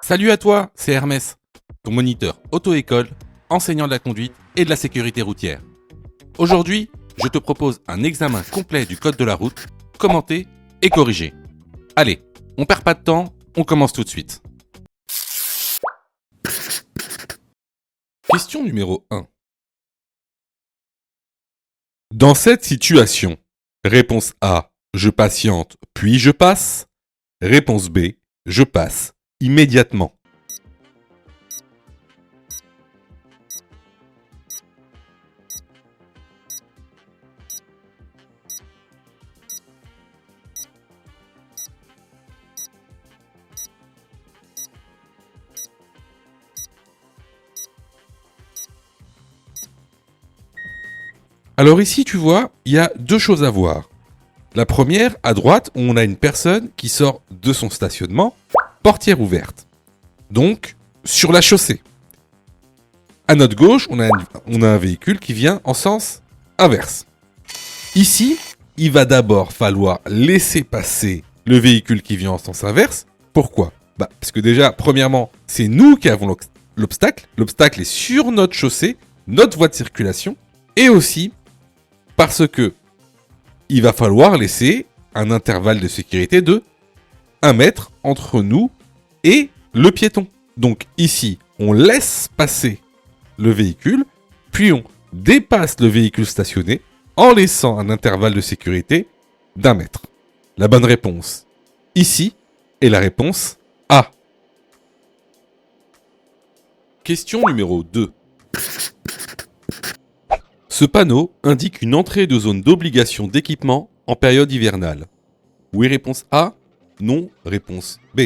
Salut à toi, c'est Hermès, ton moniteur auto-école, enseignant de la conduite et de la sécurité routière. Aujourd'hui, je te propose un examen complet du code de la route, commenté et corrigé. Allez, on perd pas de temps, on commence tout de suite. Question numéro 1. Dans cette situation, réponse A, je patiente puis je passe. Réponse B, je passe immédiatement. Alors ici, tu vois, il y a deux choses à voir. La première, à droite, où on a une personne qui sort de son stationnement, portière ouverte. Donc, sur la chaussée. À notre gauche, on a un véhicule qui vient en sens inverse. Ici, il va d'abord falloir laisser passer le véhicule qui vient en sens inverse. Pourquoi ? Parce que déjà, premièrement, c'est nous qui avons l'obstacle. L'obstacle est sur notre chaussée, notre voie de circulation. Et aussi, parce que il va falloir laisser un intervalle de sécurité de 1 mètre entre nous et le piéton. Donc ici, on laisse passer le véhicule, puis on dépasse le véhicule stationné en laissant un intervalle de sécurité d'1 mètre. La bonne réponse ici est la réponse A. Question numéro 2. Ce panneau indique une entrée de zone d'obligation d'équipement en période hivernale. Oui, réponse A. Non, réponse B.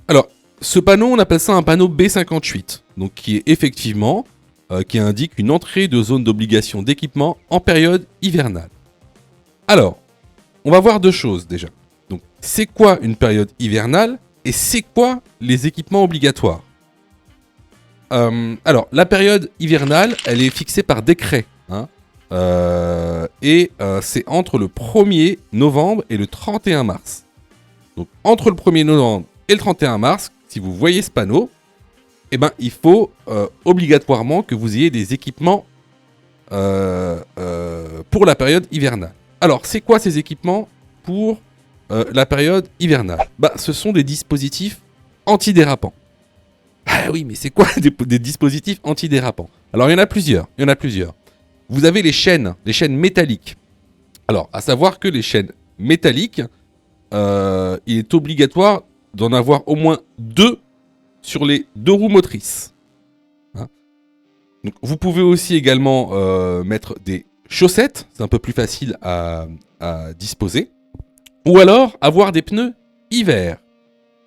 Alors, ce panneau, on appelle ça un panneau B58, donc qui est effectivement, qui indique une entrée de zone d'obligation d'équipement en période hivernale. Alors, on va voir deux choses déjà. Donc, c'est quoi une période hivernale et c'est quoi les équipements obligatoires ? Alors, la période hivernale, elle est fixée par décret, c'est entre le 1er novembre et le 31 mars. Donc, entre le 1er novembre et le 31 mars, si vous voyez ce panneau, il faut obligatoirement que vous ayez des équipements pour la période hivernale. Alors, c'est quoi ces équipements pour la période hivernale ? Ce sont des dispositifs antidérapants. Ah oui, mais c'est quoi des dispositifs antidérapants ? Alors, il y en a plusieurs. Vous avez les chaînes métalliques. Alors, à savoir que les chaînes métalliques, il est obligatoire d'en avoir au moins 2 sur les 2 roues motrices. Donc, vous pouvez aussi également mettre des chaussettes, c'est un peu plus facile à disposer. Ou alors avoir des pneus hiver.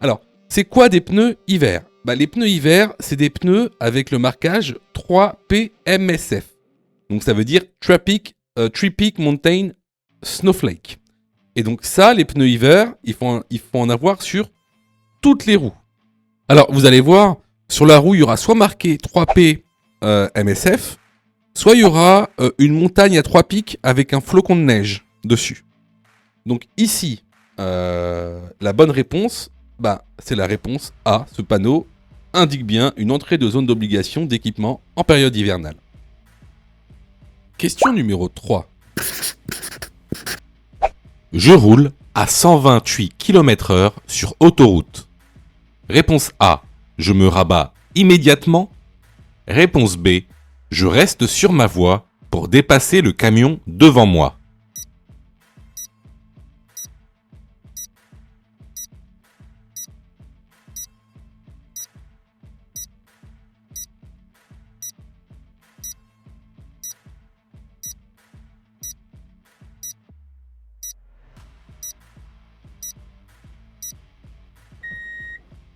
Alors, c'est quoi des pneus hiver ? Les pneus hiver, c'est des pneus avec le marquage 3PMSF. Donc ça veut dire Three-Peak Mountain Snowflake. Et donc ça, les pneus hiver, il faut en avoir sur toutes les roues. Alors, vous allez voir, sur la roue, il y aura soit marqué 3P MSF, soit il y aura une montagne à 3 pics avec un flocon de neige dessus. Donc ici, la bonne réponse, c'est la réponse A. Ce panneau indique bien une entrée de zone d'obligation d'équipement en période hivernale. Question numéro 3. Je roule à 128 km/h sur autoroute. Réponse A, je me rabats immédiatement. Réponse B, je reste sur ma voie pour dépasser le camion devant moi.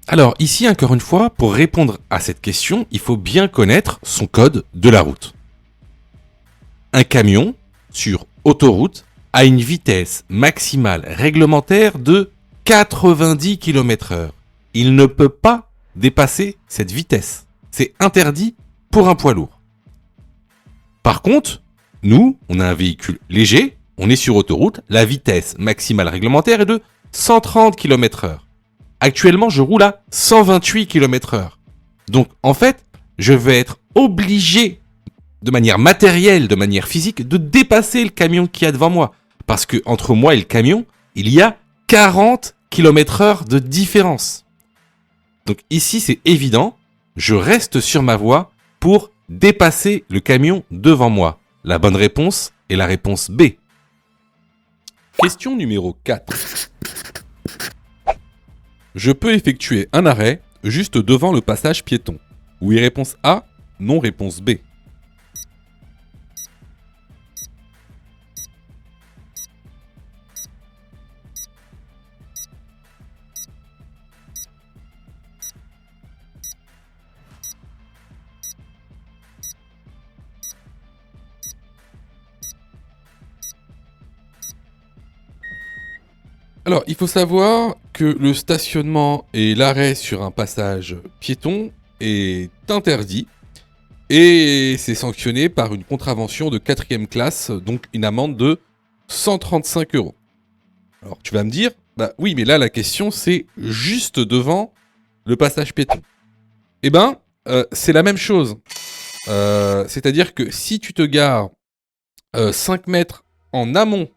Alors ici, encore une fois, pour répondre à cette question, il faut bien connaître son code de la route. Un camion sur autoroute à une vitesse maximale réglementaire de 90 km/h. Il ne peut pas dépasser cette vitesse. C'est interdit pour un poids lourd. Par contre, nous, on a un véhicule léger, on est sur autoroute, la vitesse maximale réglementaire est de 130 km/h. Actuellement, je roule à 128 km/h. Donc, en fait, je vais être obligé, de manière matérielle, de manière physique, de dépasser le camion qu'il y a devant moi. Parce que entre moi et le camion, il y a 40 km/h de différence. Donc ici, c'est évident, je reste sur ma voie pour dépasser le camion devant moi. La bonne réponse est la réponse B. Question numéro 4. Je peux effectuer un arrêt juste devant le passage piéton. Oui, réponse A, non, réponse B. Alors, il faut savoir que le stationnement et l'arrêt sur un passage piéton est interdit et c'est sanctionné par une contravention de 4e classe, donc une amende de 135 €. Alors, tu vas me dire, bah oui, mais là, la question, c'est juste devant le passage piéton. Eh ben, c'est la même chose. C'est-à-dire que si tu te gares 5 mètres en amont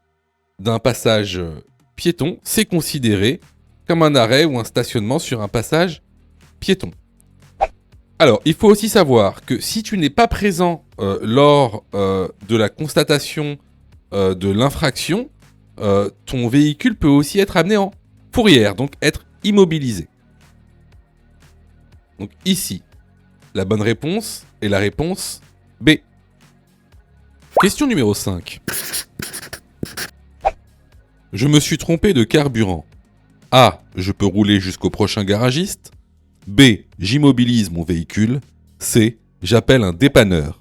d'un passage piéton, c'est considéré comme un arrêt ou un stationnement sur un passage piéton. Alors, il faut aussi savoir que si tu n'es pas présent lors de la constatation de l'infraction, ton véhicule peut aussi être amené en fourrière, donc être immobilisé. Donc ici, la bonne réponse est la réponse B. Question numéro 5. Je me suis trompé de carburant. A. Je peux rouler jusqu'au prochain garagiste. B. J'immobilise mon véhicule. C. J'appelle un dépanneur.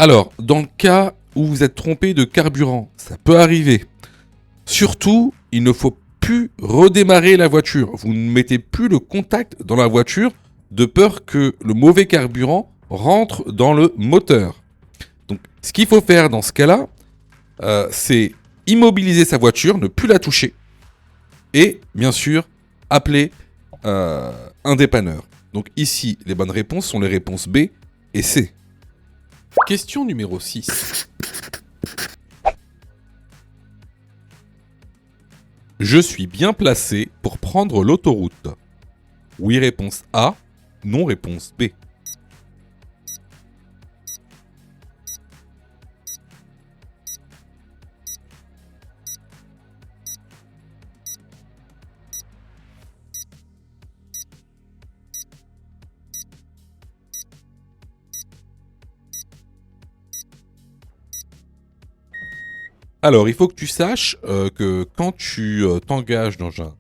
Alors, dans le cas où vous êtes trompé de carburant, ça peut arriver. Surtout, il ne faut plus redémarrer la voiture. Vous ne mettez plus le contact dans la voiture de peur que le mauvais carburant rentre dans le moteur. Donc, ce qu'il faut faire dans ce cas-là, c'est immobiliser sa voiture, ne plus la toucher. Et, bien sûr, appeler un dépanneur. Donc ici, les bonnes réponses sont les réponses B et C. Question numéro 6. Je suis bien placé pour prendre l'autoroute. Oui, réponse A. Non, réponse B. Alors, il faut que tu saches que quand tu t'engages dans un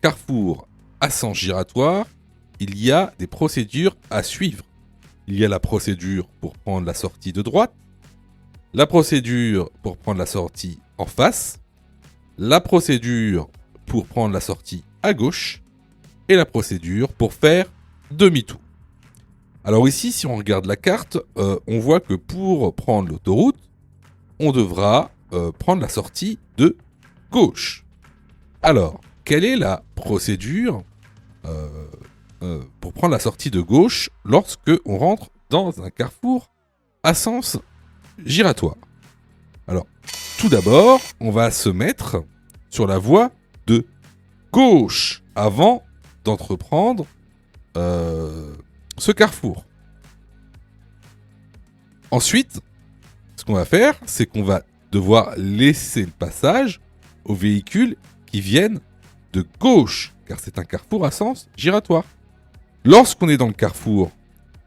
carrefour à sens giratoire, il y a des procédures à suivre. Il y a la procédure pour prendre la sortie de droite, la procédure pour prendre la sortie en face, la procédure pour prendre la sortie à gauche et la procédure pour faire demi-tour. Alors ici, si on regarde la carte, on voit que pour prendre l'autoroute, on devra prendre la sortie de gauche. Alors, quelle est la procédure pour prendre la sortie de gauche lorsque on rentre dans un carrefour à sens giratoire? Alors, tout d'abord, on va se mettre sur la voie de gauche avant d'entreprendre ce carrefour. Ensuite, ce qu'on va faire, c'est qu'on va devoir laisser le passage aux véhicules qui viennent de gauche, car c'est un carrefour à sens giratoire. Lorsqu'on est dans le carrefour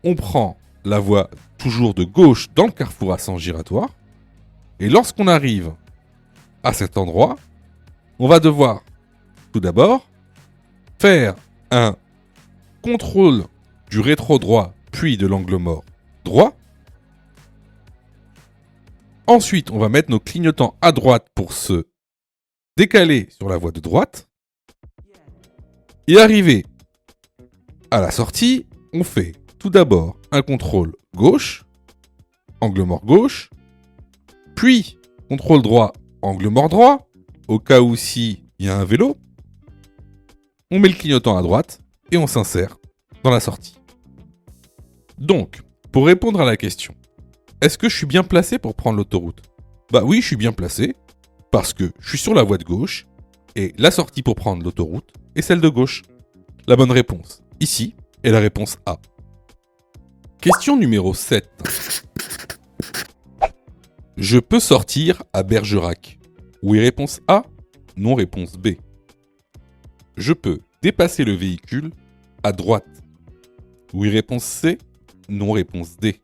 on prend la voie toujours de gauche dans le carrefour à sens giratoire. Et lorsqu'on arrive à cet endroit, on va devoir tout d'abord faire un contrôle du rétro droit puis de l'angle mort droit. Ensuite, on va mettre nos clignotants à droite pour se décaler sur la voie de droite. Et arrivé à la sortie, on fait tout d'abord un contrôle gauche, angle mort gauche, puis contrôle droit, angle mort droit, au cas où si il y a un vélo. On met le clignotant à droite et on s'insère dans la sortie. Donc, pour répondre à la question, est-ce que je suis bien placé pour prendre l'autoroute? Bah oui, je suis bien placé, parce que je suis sur la voie de gauche, et la sortie pour prendre l'autoroute est celle de gauche. La bonne réponse, ici, est la réponse A. Question numéro 7. Je peux sortir à Bergerac. Oui, réponse A. Non, réponse B. Je peux dépasser le véhicule à droite. Oui, réponse C. Non, réponse D.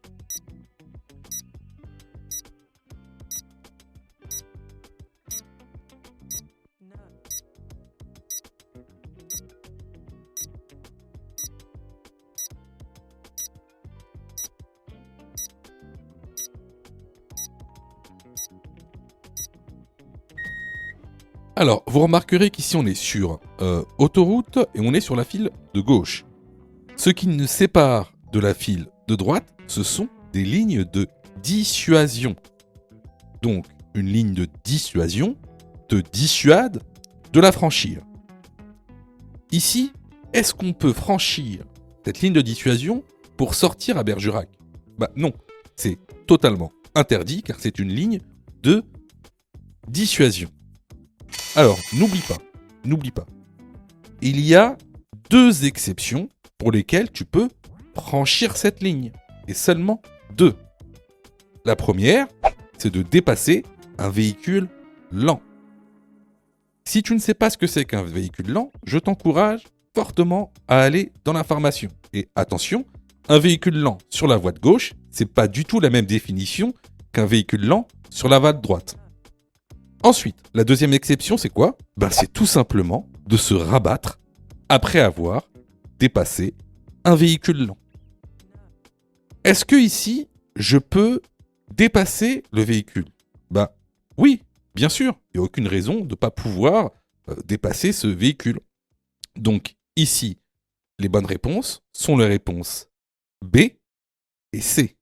Alors, vous remarquerez qu'ici on est sur autoroute et on est sur la file de gauche. Ce qui nous sépare de la file de droite, ce sont des lignes de dissuasion. Donc, une ligne de dissuasion te dissuade de la franchir. Ici, est-ce qu'on peut franchir cette ligne de dissuasion pour sortir à Bergerac? Bah non, c'est totalement interdit car c'est une ligne de dissuasion. Alors, n'oublie pas. Il y a 2 exceptions pour lesquelles tu peux franchir cette ligne. Et seulement 2. La première, c'est de dépasser un véhicule lent. Si tu ne sais pas ce que c'est qu'un véhicule lent, je t'encourage fortement à aller dans l'information. Et attention, un véhicule lent sur la voie de gauche, c'est pas du tout la même définition qu'un véhicule lent sur la voie de droite. Ensuite, la deuxième exception, c'est quoi? C'est tout simplement de se rabattre après avoir dépassé un véhicule lent. Est-ce que ici, je peux dépasser le véhicule? Oui, bien sûr. Il n'y a aucune raison de ne pas pouvoir dépasser ce véhicule. Donc ici, les bonnes réponses sont les réponses B et C.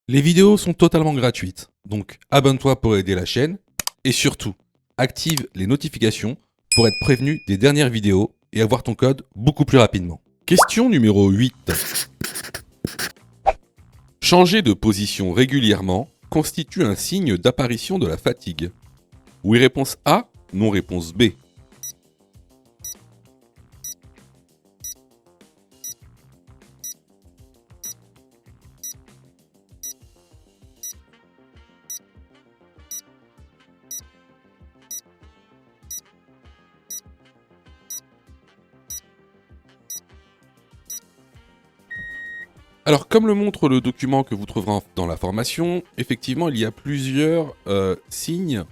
Les vidéos sont totalement gratuites, donc abonne-toi pour aider la chaîne et surtout, active les notifications pour être prévenu des dernières vidéos et avoir ton code beaucoup plus rapidement. Question numéro 8. Changer de position régulièrement constitue un signe d'apparition de la fatigue. Oui, réponse A, non, réponse B. Alors, comme le montre le document que vous trouverez dans la formation, effectivement, il y a plusieurs signes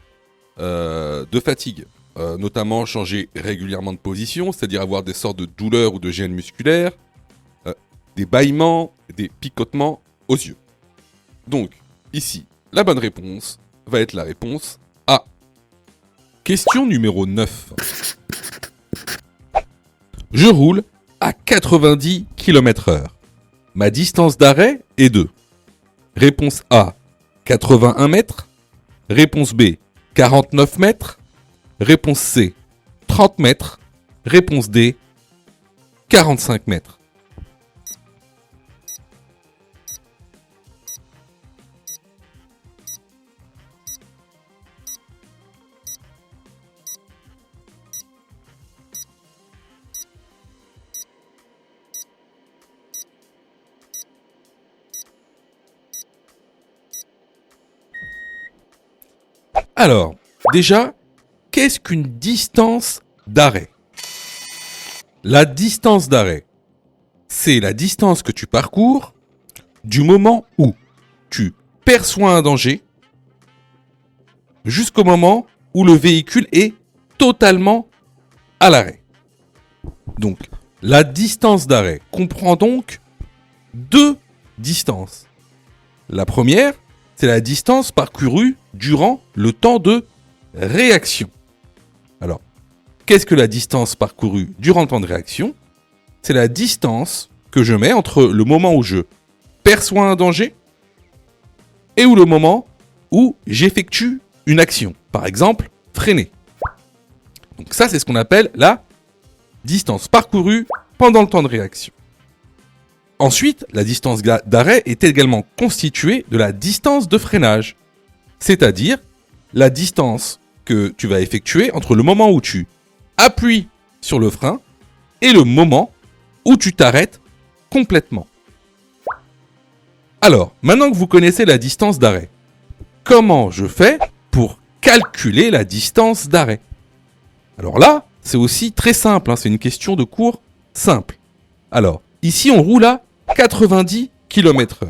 de fatigue. Notamment changer régulièrement de position, c'est-à-dire avoir des sortes de douleurs ou de gênes musculaires, des bâillements, des picotements aux yeux. Donc, ici, la bonne réponse va être la réponse A. Question numéro 9. Je roule à 90 km/h. Ma distance d'arrêt est de réponse A, 81 mètres. Réponse B, 49 mètres. Réponse C, 30 mètres. Réponse D, 45 mètres. Alors, déjà, qu'est-ce qu'une distance d'arrêt? La distance d'arrêt, c'est la distance que tu parcours du moment où tu perçois un danger jusqu'au moment où le véhicule est totalement à l'arrêt. Donc, la distance d'arrêt comprend donc deux distances. La première, c'est la distance parcourue durant le temps de réaction. Alors, qu'est-ce que la distance parcourue durant le temps de réaction ? C'est la distance que je mets entre le moment où je perçois un danger et où le moment où j'effectue une action. Par exemple, freiner. Donc ça, c'est ce qu'on appelle la distance parcourue pendant le temps de réaction. Ensuite, la distance d'arrêt est également constituée de la distance de freinage, c'est-à-dire la distance que tu vas effectuer entre le moment où tu appuies sur le frein et le moment où tu t'arrêtes complètement. Alors, maintenant que vous connaissez la distance d'arrêt, comment je fais pour calculer la distance d'arrêt ? Alors là, c'est aussi très simple, c'est une question de cours simple. Alors, ici on roule à 90 km/h.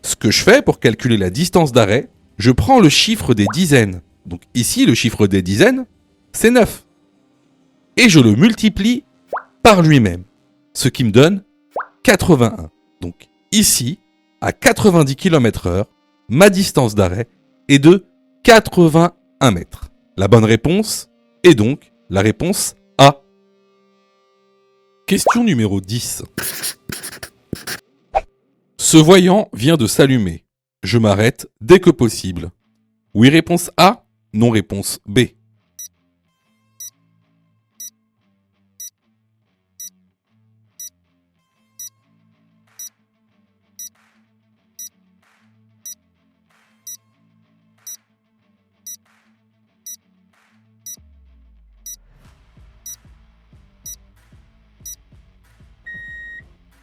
Ce que je fais pour calculer la distance d'arrêt, je prends le chiffre des dizaines. Donc ici, le chiffre des dizaines, c'est 9. Et je le multiplie par lui-même, ce qui me donne 81. Donc ici, à 90 km/h, ma distance d'arrêt est de 81 mètres. La bonne réponse est donc la réponse A. Question numéro 10. Ce voyant vient de s'allumer. Je m'arrête dès que possible. Oui, réponse A. Non, réponse B.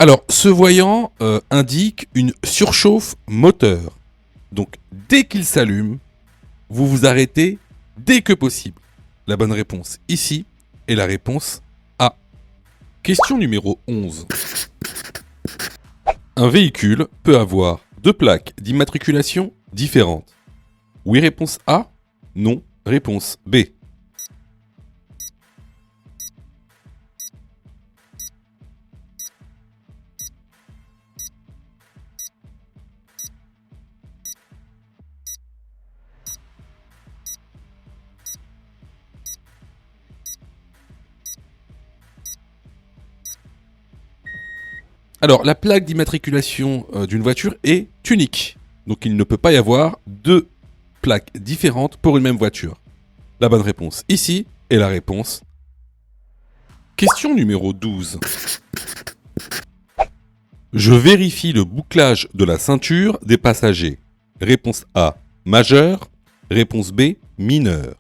Alors, ce voyant indique une surchauffe moteur. Donc, dès qu'il s'allume, vous vous arrêtez dès que possible. La bonne réponse ici est la réponse A. Question numéro 11. Un véhicule peut avoir deux plaques d'immatriculation différentes. Oui, réponse A. Non, réponse B. Alors, la plaque d'immatriculation d'une voiture est unique. Donc, il ne peut pas y avoir deux plaques différentes pour une même voiture. La bonne réponse ici est la réponse. Question numéro 12. Je vérifie le bouclage de la ceinture des passagers. Réponse A, majeur. Réponse B, mineur.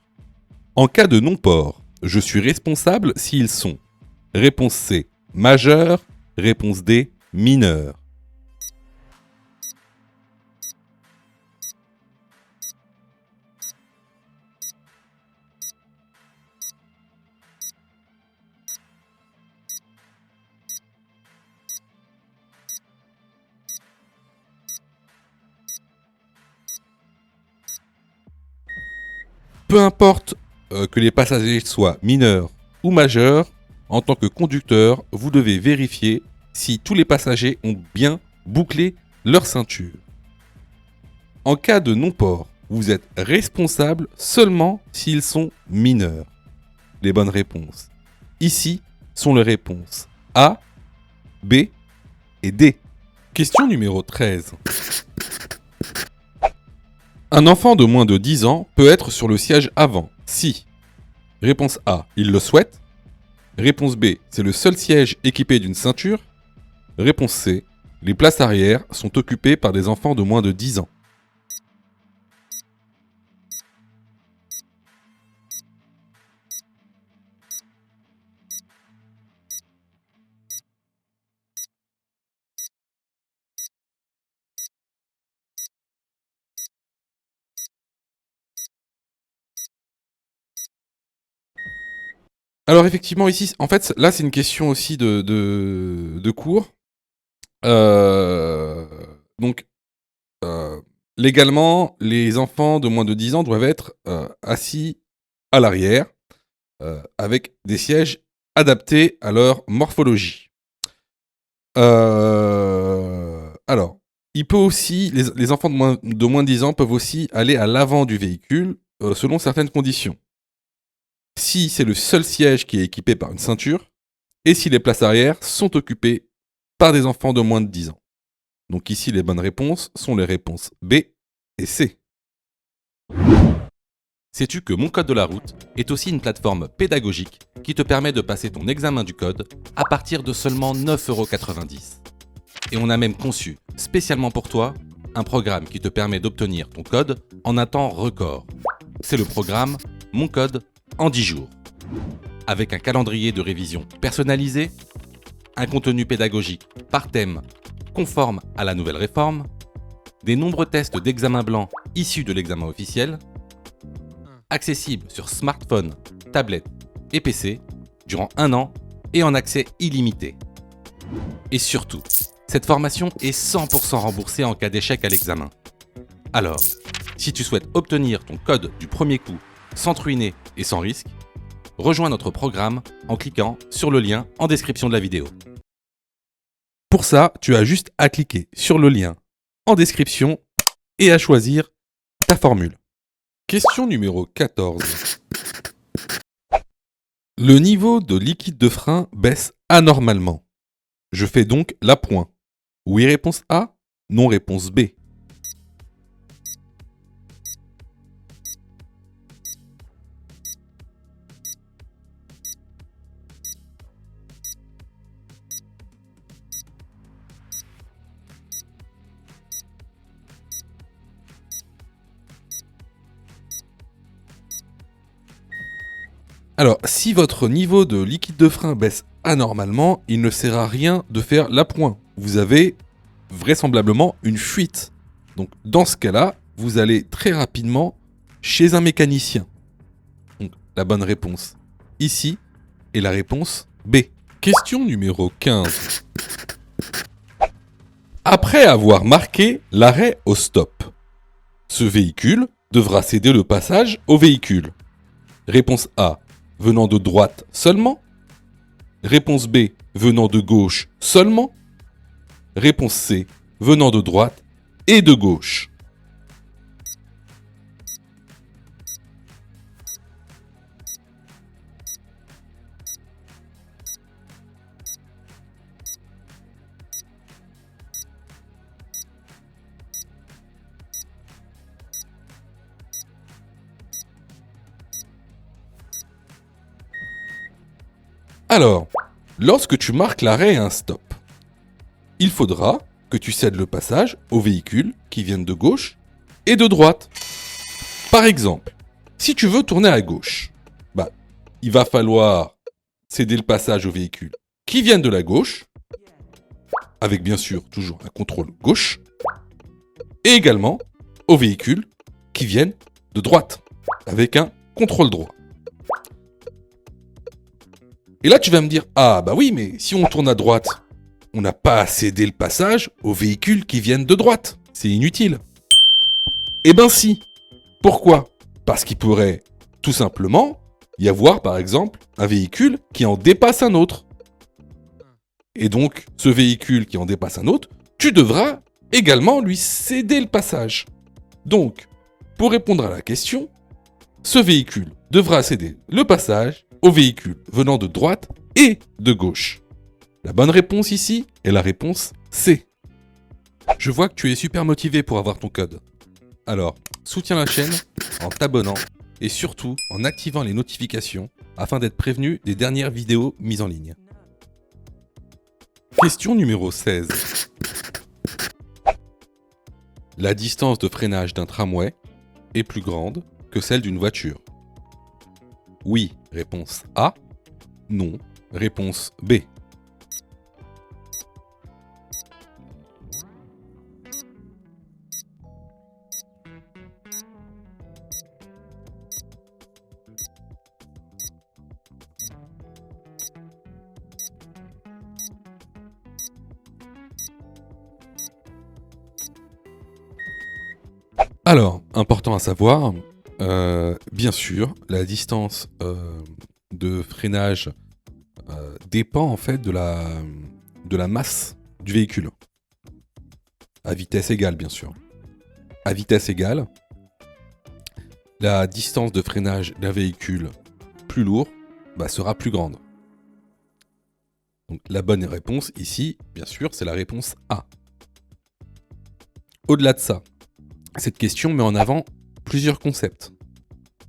En cas de non-port, je suis responsable s'ils sont. Réponse C, majeur. Réponse D, mineur. Peu importe que les passagers soient mineurs ou majeurs, en tant que conducteur, vous devez vérifier si tous les passagers ont bien bouclé leur ceinture. En cas de non-port, vous êtes responsable seulement s'ils sont mineurs. Les bonnes réponses ici sont les réponses A, B et D. Question numéro 13. Un enfant de moins de 10 ans peut être sur le siège avant si. Réponse A, il le souhaite. Réponse B, c'est le seul siège équipé d'une ceinture. Réponse C, les places arrière sont occupées par des enfants de moins de 10 ans. Alors effectivement, ici, en fait, là, c'est une question aussi de cours. Euh, donc, euh, légalement, les enfants de moins de 10 ans doivent être assis à l'arrière, avec des sièges adaptés à leur morphologie. Alors, il peut aussi, les enfants de moins de 10 ans peuvent aussi aller à l'avant du véhicule selon certaines conditions. Si c'est le seul siège qui est équipé par une ceinture, et si les places arrière sont occupées par des enfants de moins de 10 ans. Donc ici, les bonnes réponses sont les réponses B et C. Sais-tu que Mon Code de la route est aussi une plateforme pédagogique qui te permet de passer ton examen du code à partir de seulement 9,90 €. Et on a même conçu, spécialement pour toi, un programme qui te permet d'obtenir ton code en un temps record. C'est le programme Mon Code en 10 jours. Avec un calendrier de révision personnalisé, un contenu pédagogique par thème conforme à la nouvelle réforme, des nombreux tests d'examen blanc issus de l'examen officiel, accessibles sur smartphone, tablette et PC durant 1 an et en accès illimité. Et surtout, cette formation est 100% remboursée en cas d'échec à l'examen. Alors, si tu souhaites obtenir ton code du premier coup sans te ruiner et sans risque, rejoins notre programme en cliquant sur le lien en description de la vidéo. Pour ça, tu as juste à cliquer sur le lien en description et à choisir ta formule. Question numéro 14. Le niveau de liquide de frein baisse anormalement. Je fais donc l'appoint. Oui, réponse A. Non, réponse B. Alors, si votre niveau de liquide de frein baisse anormalement, il ne sert à rien de faire l'appoint. Vous avez vraisemblablement une fuite. Donc, dans ce cas-là, vous allez très rapidement chez un mécanicien. Donc, la bonne réponse ici est la réponse B. Question numéro 15. Après avoir marqué l'arrêt au stop, ce véhicule devra céder le passage au véhicule. Réponse A, venant de droite seulement. Réponse B, venant de gauche seulement. Réponse C, venant de droite et de gauche. Alors, lorsque tu marques l'arrêt et un stop, il faudra que tu cèdes le passage aux véhicules qui viennent de gauche et de droite. Par exemple, si tu veux tourner à gauche, il va falloir céder le passage aux véhicules qui viennent de la gauche, avec bien sûr toujours un contrôle gauche, et également aux véhicules qui viennent de droite, avec un contrôle droit. Et là, tu vas me dire, ah bah oui, mais si on tourne à droite, on n'a pas à céder le passage aux véhicules qui viennent de droite. C'est inutile. Eh ben si. Pourquoi? Parce qu'il pourrait tout simplement y avoir, par exemple, un véhicule qui en dépasse un autre. Et donc, ce véhicule qui en dépasse un autre, tu devras également lui céder le passage. Donc, pour répondre à la question, ce véhicule devra céder le passage aux véhicules venant de droite et de gauche. La bonne réponse ici est la réponse C. Je vois que tu es super motivé pour avoir ton code. Alors, soutiens la chaîne en t'abonnant et surtout en activant les notifications afin d'être prévenu des dernières vidéos mises en ligne. Question numéro 16. La distance de freinage d'un tramway est plus grande que celle d'une voiture. Oui, réponse A. Non, réponse B. Alors, important à savoir, bien sûr, la distance de freinage dépend en fait de la masse du véhicule. À vitesse égale, bien sûr. À vitesse égale, la distance de freinage d'un véhicule plus lourd sera plus grande. Donc la bonne réponse ici, bien sûr, c'est la réponse A. Au-delà de ça, cette question met en avant plusieurs concepts.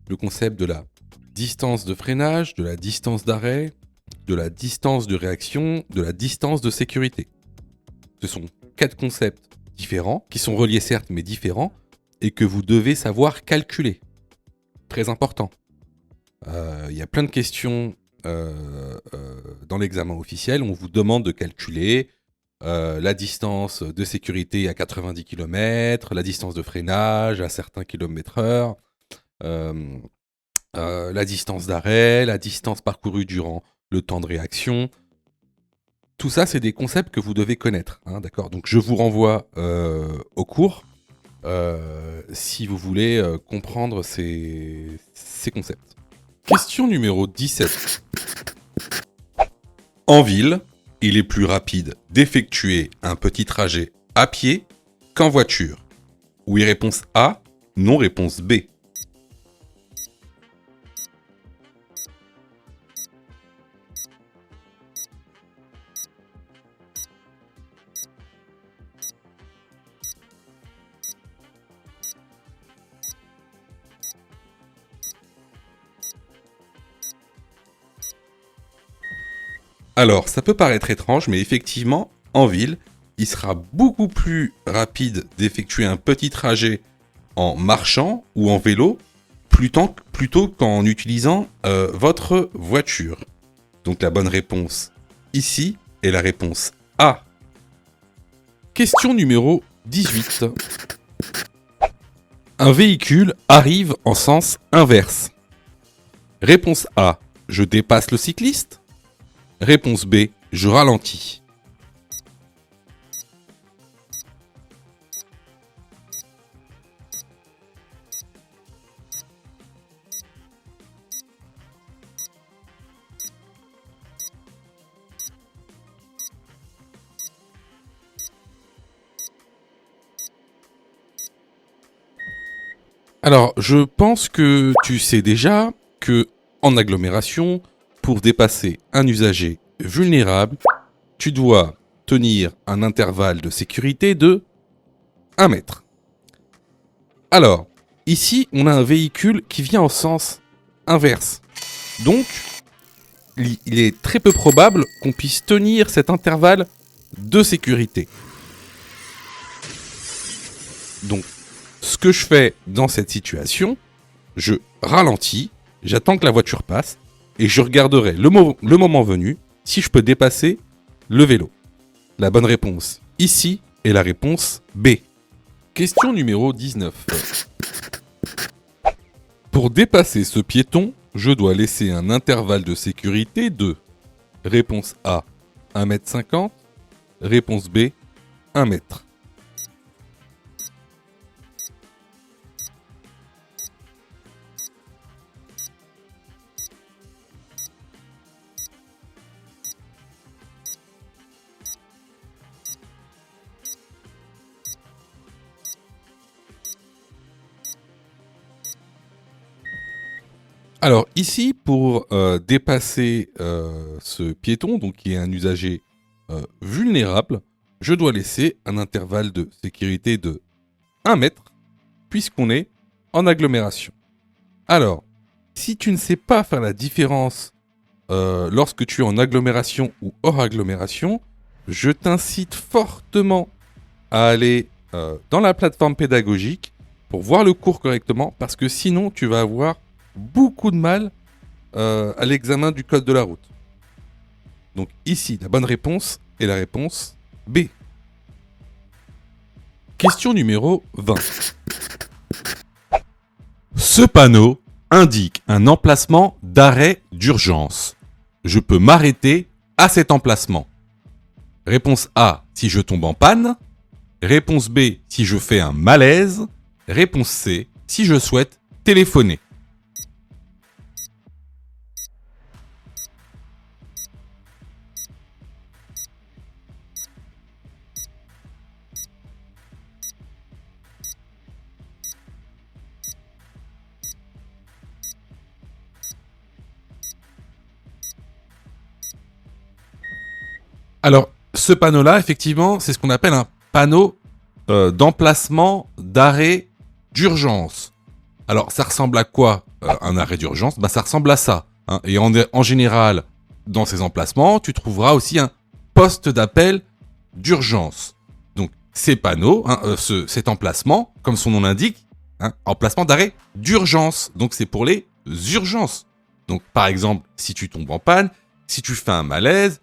Le concept de la distance de freinage, de la distance d'arrêt, de la distance de réaction, de la distance de sécurité. Ce sont 4 concepts différents, qui sont reliés certes, mais différents, et que vous devez savoir calculer. Très important. Il y a plein de questions dans l'examen officiel, on vous demande de calculer la distance de sécurité à 90 km, la distance de freinage à certains km/h, la distance d'arrêt, la distance parcourue durant le temps de réaction. Tout ça, c'est des concepts que vous devez connaître, hein, d'accord ? Donc je vous renvoie au cours si vous voulez comprendre ces concepts. Question numéro 17. En ville, il est plus rapide d'effectuer un petit trajet à pied qu'en voiture. Oui, réponse A, non, réponse B. Alors, ça peut paraître étrange, mais effectivement, en ville, il sera beaucoup plus rapide d'effectuer un petit trajet en marchant ou en vélo plutôt qu'en utilisant votre voiture. Donc la bonne réponse ici est la réponse A. Question numéro 18. Un véhicule arrive en sens inverse. Réponse A, je dépasse le cycliste. Réponse B, je ralentis. Alors, je pense que tu sais déjà que en agglomération, pour dépasser un usager vulnérable, tu dois tenir un intervalle de sécurité de 1 mètre. Alors, ici, on a un véhicule qui vient en sens inverse. Donc, il est très peu probable qu'on puisse tenir cet intervalle de sécurité. Donc, ce que je fais dans cette situation, je ralentis, j'attends que la voiture passe, et je regarderai le moment venu si je peux dépasser le vélo. La bonne réponse ici est la réponse B. Question numéro 19. Pour dépasser ce piéton, je dois laisser un intervalle de sécurité de réponse A, 1,50 m, réponse B, 1 mètre. Alors ici, pour dépasser ce piéton, donc qui est un usager vulnérable, je dois laisser un intervalle de sécurité de 1 mètre, puisqu'on est en agglomération. Alors, si tu ne sais pas faire la différence lorsque tu es en agglomération ou hors agglomération, je t'incite fortement à aller dans la plateforme pédagogique pour voir le cours correctement, parce que sinon tu vas avoir beaucoup de mal à l'examen du code de la route. Donc ici, la bonne réponse est la réponse B. Question numéro 20. Ce panneau indique un emplacement d'arrêt d'urgence. Je peux m'arrêter à cet emplacement. Réponse A, si je tombe en panne. Réponse B, si je fais un malaise. Réponse C, si je souhaite téléphoner. Alors, ce panneau-là, effectivement, c'est ce qu'on appelle un panneau d'emplacement d'arrêt d'urgence. Alors, ça ressemble à quoi un arrêt d'urgence ? Ça ressemble à ça. Hein. Et en général, dans ces emplacements, tu trouveras aussi un poste d'appel d'urgence. Donc, ces panneaux, cet emplacement, comme son nom l'indique, emplacement d'arrêt d'urgence. Donc, c'est pour les urgences. Donc, par exemple, si tu tombes en panne, si tu fais un malaise,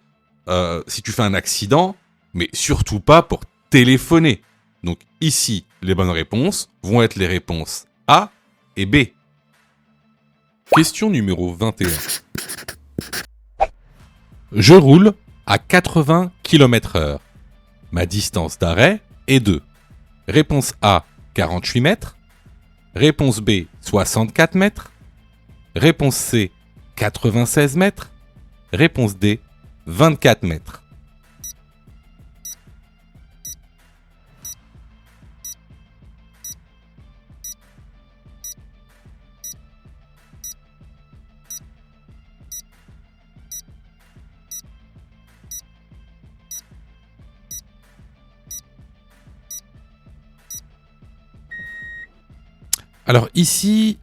si tu fais un accident, mais surtout pas pour téléphoner. Donc ici, les bonnes réponses vont être les réponses A et B. Question numéro 21. Je roule à 80 km/h. Ma distance d'arrêt est de réponse A, 48 mètres. Réponse B, 64 mètres. Réponse C, 96 mètres. Réponse D, 24 mètres. Alors ici,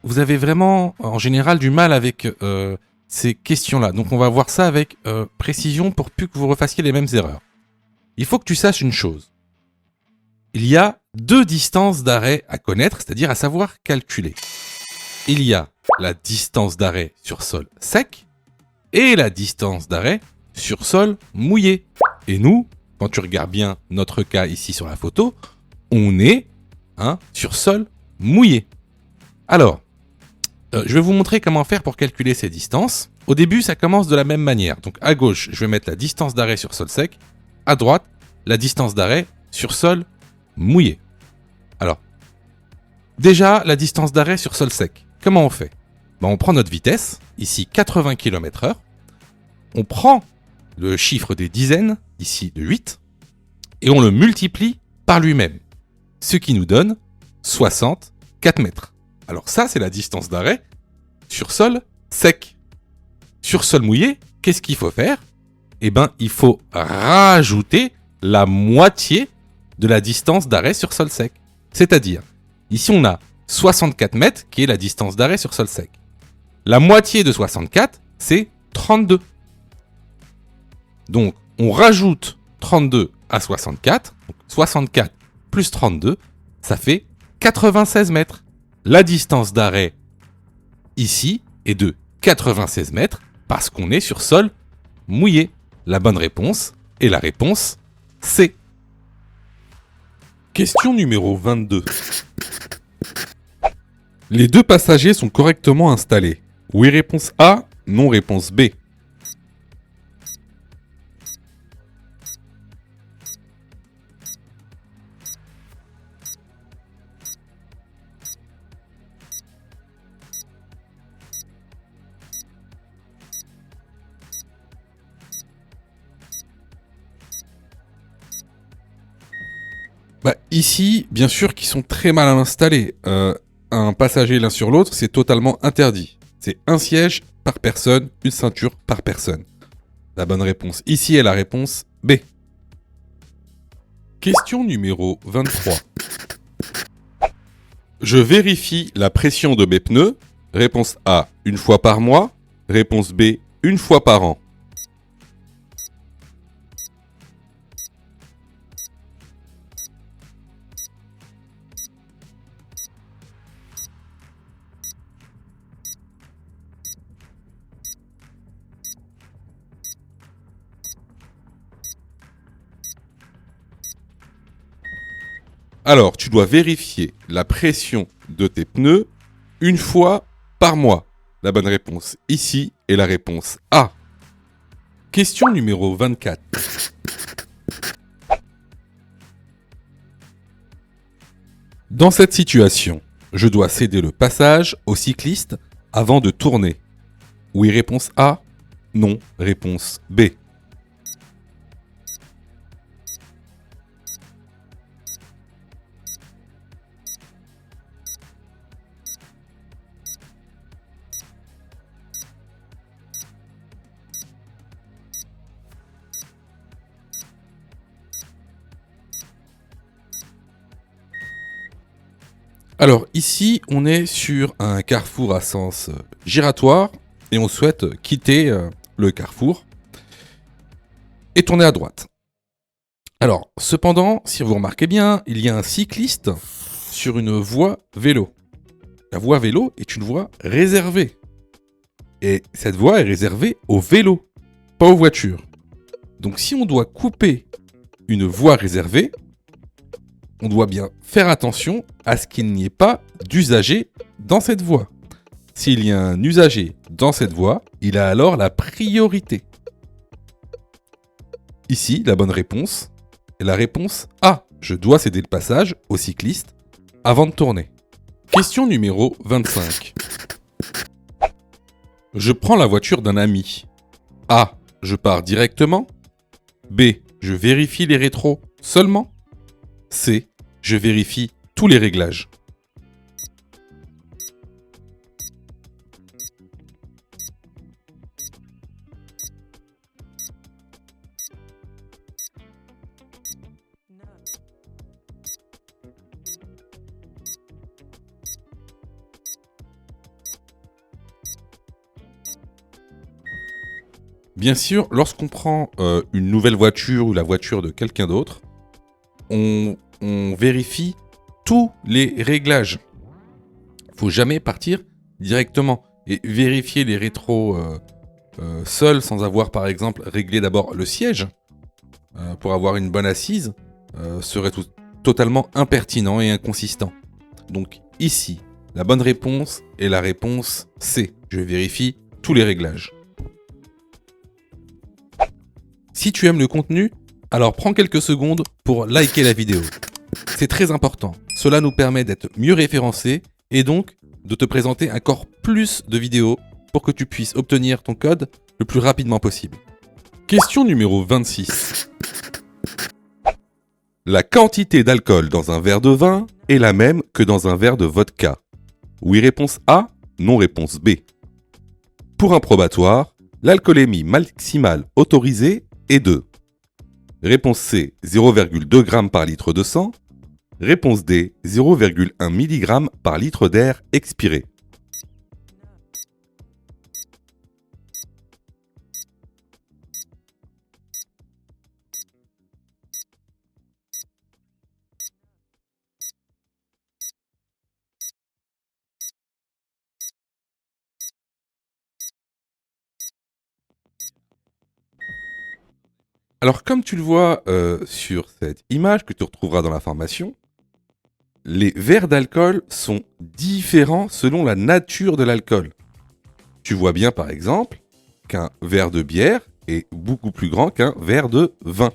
vous avez vraiment en général du mal avec ces questions-là. Donc on va voir ça avec précision pour plus que vous refassiez les mêmes erreurs. Il faut que tu saches une chose. Il y a deux distances d'arrêt à connaître, c'est-à-dire à savoir calculer. Il y a la distance d'arrêt sur sol sec et la distance d'arrêt sur sol mouillé. Et nous, quand tu regardes bien notre cas ici sur la photo, on est sur sol mouillé. Alors, je vais vous montrer comment faire pour calculer ces distances. Au début, ça commence de la même manière. Donc à gauche, je vais mettre la distance d'arrêt sur sol sec. À droite, la distance d'arrêt sur sol mouillé. Alors, déjà, la distance d'arrêt sur sol sec. Comment on fait ? On prend notre vitesse, ici 80 km/h. On prend le chiffre des dizaines, ici de 8, et on le multiplie par lui-même. Ce qui nous donne 64 mètres. Alors ça, c'est la distance d'arrêt sur sol sec. Sur sol mouillé, qu'est-ce qu'il faut faire ? Il faut rajouter la moitié de la distance d'arrêt sur sol sec. C'est-à-dire, ici on a 64 mètres qui est la distance d'arrêt sur sol sec. La moitié de 64, c'est 32. Donc, on rajoute 32 à 64. Donc 64 plus 32, ça fait 96 mètres. La distance d'arrêt ici est de 96 mètres parce qu'on est sur sol mouillé. La bonne réponse est la réponse C. Question numéro 22. Les deux passagers sont correctement installés. Oui, réponse A, non, réponse B. Ici, bien sûr qu'ils sont très mal installés. Un passager l'un sur l'autre, c'est totalement interdit. C'est un siège par personne, une ceinture par personne. La bonne réponse ici est la réponse B. Question numéro 23. Je vérifie la pression de mes pneus. Réponse A, une fois par mois. Réponse B, une fois par an. Alors, tu dois vérifier la pression de tes pneus une fois par mois. La bonne réponse ici est la réponse A. Question numéro 24. Dans cette situation, je dois céder le passage au cycliste avant de tourner. Oui, réponse A. Non, réponse B. Alors ici, on est sur un carrefour à sens giratoire et on souhaite quitter le carrefour et tourner à droite. Alors, cependant, si vous remarquez bien, il y a un cycliste sur une voie vélo. La voie vélo est une voie réservée. Et cette voie est réservée aux vélos, pas aux voitures. Donc si on doit couper une voie réservée, on doit bien faire attention à ce qu'il n'y ait pas d'usager dans cette voie. S'il y a un usager dans cette voie, il a alors la priorité. Ici, la bonne réponse est la réponse A. Je dois céder le passage au cycliste avant de tourner. Question numéro 25. Je prends la voiture d'un ami. A. Je pars directement. B. Je vérifie les rétros seulement. C. Je vérifie tous les réglages. Bien sûr, lorsqu'on prend une nouvelle voiture ou la voiture de quelqu'un d'autre, on vérifie tous les réglages. Faut jamais partir directement et vérifier les rétros seul sans avoir par exemple réglé d'abord le siège pour avoir une bonne assise serait totalement impertinent et inconsistant. Donc ici, la bonne réponse est la réponse C. Je vérifie tous les réglages. Si tu aimes le contenu, alors prends quelques secondes pour liker la vidéo. C'est très important. Cela nous permet d'être mieux référencés et donc de te présenter encore plus de vidéos pour que tu puisses obtenir ton code le plus rapidement possible. Question numéro 26. La quantité d'alcool dans un verre de vin est la même que dans un verre de vodka. Oui, réponse A. Non, réponse B. Pour un probatoire, l'alcoolémie maximale autorisée est de réponse C, 0,2 g par litre de sang. Réponse D, 0,1 mg par litre d'air expiré. Alors comme tu le vois sur cette image que tu retrouveras dans la formation, les verres d'alcool sont différents selon la nature de l'alcool. Tu vois bien par exemple qu'un verre de bière est beaucoup plus grand qu'un verre de vin.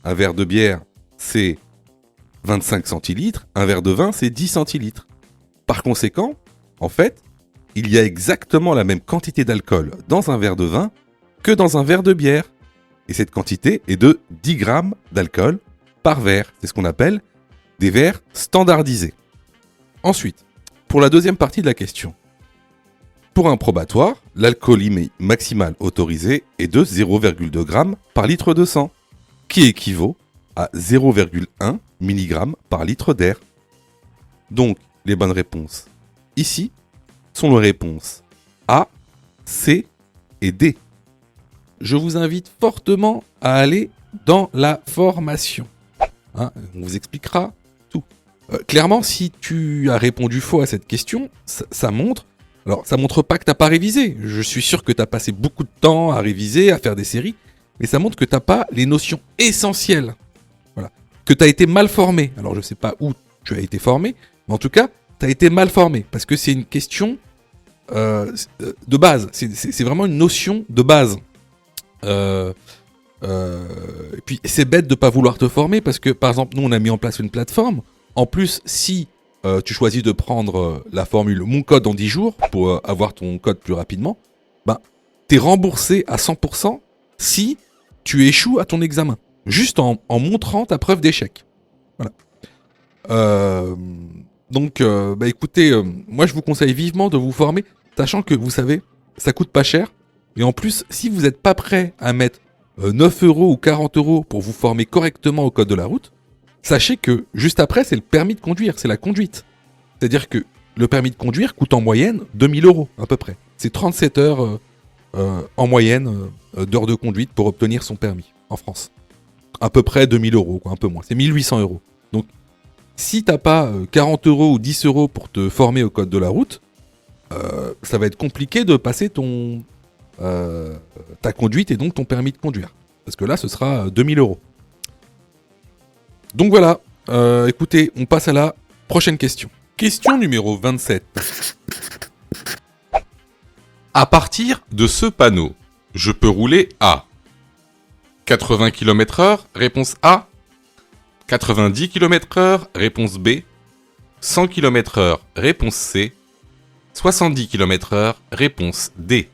Un verre de bière, c'est 25 centilitres, un verre de vin, c'est 10 centilitres. Par conséquent, en fait, il y a exactement la même quantité d'alcool dans un verre de vin que dans un verre de bière. Et cette quantité est de 10 grammes d'alcool par verre. C'est ce qu'on appelle des verres standardisés. Ensuite, pour la deuxième partie de la question. Pour un probatoire, l'alcoolémie maximale autorisée est de 0,2 g par litre de sang, qui équivaut à 0,1 mg par litre d'air. Donc, les bonnes réponses ici sont les réponses A, C et D. Je vous invite fortement à aller dans la formation. On vous expliquera tout. Clairement, si tu as répondu faux à cette question, ça montre... Alors, ça montre pas que t'as pas révisé. Je suis sûr que tu as passé beaucoup de temps à réviser, à faire des séries, mais ça montre que t'as pas les notions essentielles. Voilà. Que tu as été mal formé. Alors, je sais pas où tu as été formé, mais en tout cas, tu as été mal formé, parce que c'est une question de base. C'est vraiment une notion de base. Et puis c'est bête de pas vouloir te former parce que par exemple nous on a mis en place une plateforme En plus, si tu choisis de prendre la formule Mon code en 10 jours pour avoir ton code plus rapidement, ben, t'es remboursé à 100% si tu échoues à ton examen. Juste en montrant ta preuve d'échec. Voilà. Donc, bah écoutez, moi je vous conseille vivement de vous former, sachant que vous savez, ça coûte pas cher. Et en plus, si vous n'êtes pas prêt à mettre 9 euros ou 40 euros pour vous former correctement au code de la route, sachez que juste après, c'est le permis de conduire, c'est la conduite. C'est-à-dire que le permis de conduire coûte en moyenne 2000 euros à peu près. C'est 37 heures en moyenne d'heures de conduite pour obtenir son permis en France. À peu près 2000 euros, quoi, un peu moins. C'est 1800 euros. Donc, si t'as pas 40 euros ou 10 euros pour te former au code de la route, ça va être compliqué de passer ta conduite et donc ton permis de conduire. Parce que là, ce sera 2000 euros. Donc voilà, écoutez, on passe à la prochaine question. Question numéro 27. À partir de ce panneau, je peux rouler à 80 km/h, réponse A. 90 km/h, réponse B. 100 km/h, réponse C. 70 km/h, réponse D.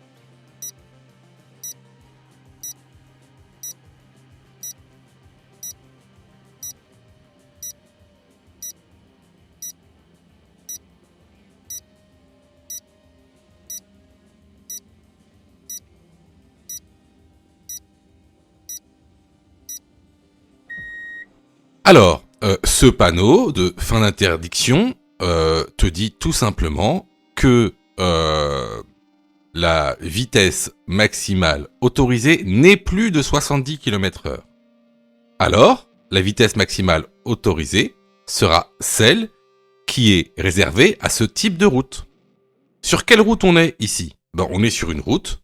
Alors, ce panneau de fin d'interdiction te dit tout simplement que la vitesse maximale autorisée n'est plus de 70 km/h. Alors, la vitesse maximale autorisée sera celle qui est réservée à ce type de route. Sur quelle route on est ici ? On est sur une route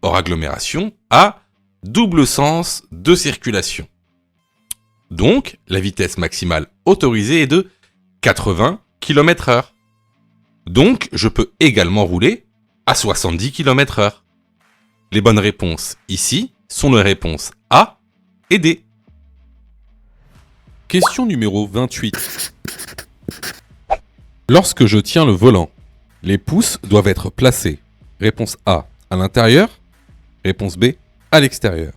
hors agglomération à double sens de circulation. Donc, la vitesse maximale autorisée est de 80 km/h. Donc, je peux également rouler à 70 km/h. Les bonnes réponses ici sont les réponses A et D. Question numéro 28. Lorsque je tiens le volant, les pouces doivent être placés. Réponse A, à l'intérieur. Réponse B, à l'extérieur.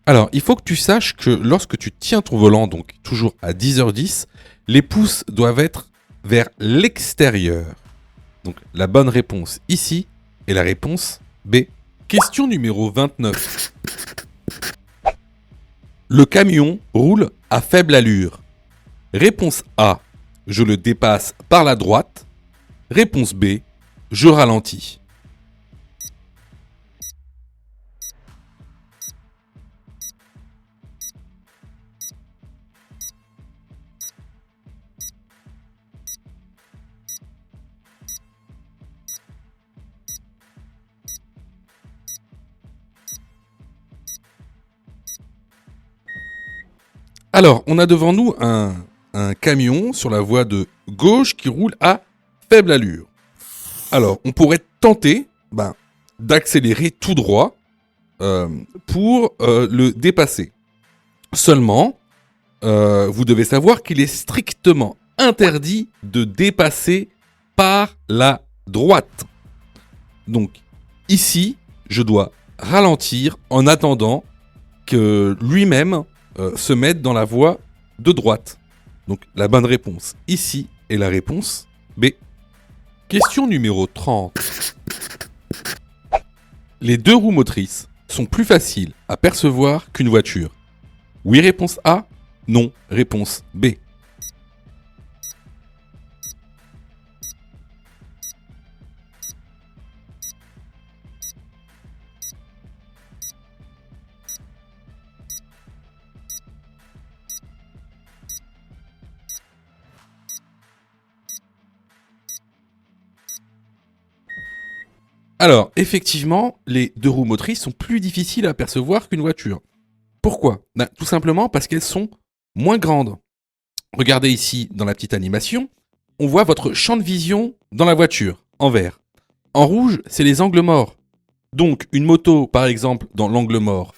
Alors, il faut que tu saches que lorsque tu tiens ton volant, donc toujours à 10h10, les pouces doivent être vers l'extérieur. Donc, la bonne réponse ici est la réponse B. Question numéro 29. Le camion roule à faible allure. Réponse A, je le dépasse par la droite. Réponse B, je ralentis. Alors, on a devant nous un camion sur la voie de gauche qui roule à faible allure. Alors, on pourrait tenter d'accélérer tout droit pour le dépasser. Seulement, vous devez savoir qu'il est strictement interdit de dépasser par la droite. Donc, ici, je dois ralentir en attendant que lui-même se mette dans la voie de droite. Donc, la bonne réponse ici est la réponse B. Question numéro 30. Les deux roues motrices sont plus faciles à percevoir qu'une voiture. Oui, réponse A. Non, réponse B. Alors, effectivement, les deux roues motrices sont plus difficiles à apercevoir qu'une voiture. Pourquoi? Tout simplement parce qu'elles sont moins grandes. Regardez ici, dans la petite animation, on voit votre champ de vision dans la voiture, en vert. En rouge, c'est les angles morts. Donc, une moto, par exemple, dans l'angle mort,